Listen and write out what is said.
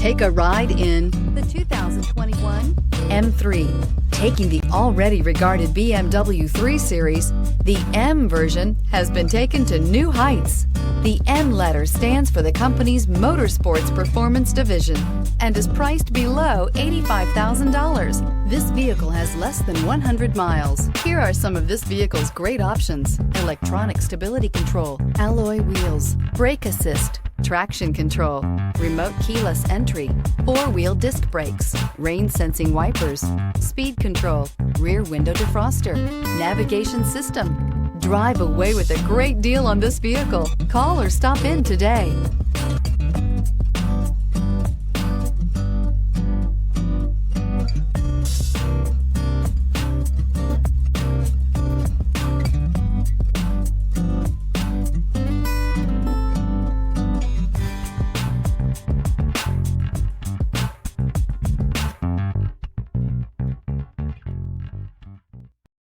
Take a ride in the 2021 M3. Taking the already regarded BMW 3 Series, the M version has been taken to new heights. The M letter stands for the company's Motorsports Performance Division and is priced below $85,000. This vehicle has less than 100 miles. Here are some of this vehicle's great options: electronic stability control, alloy wheels, brake assist, traction control, remote keyless entry, four-wheel disc brakes, rain sensing wipers, speed control, rear window defroster, navigation system. Drive away with a great deal on this vehicle. Call or stop in today.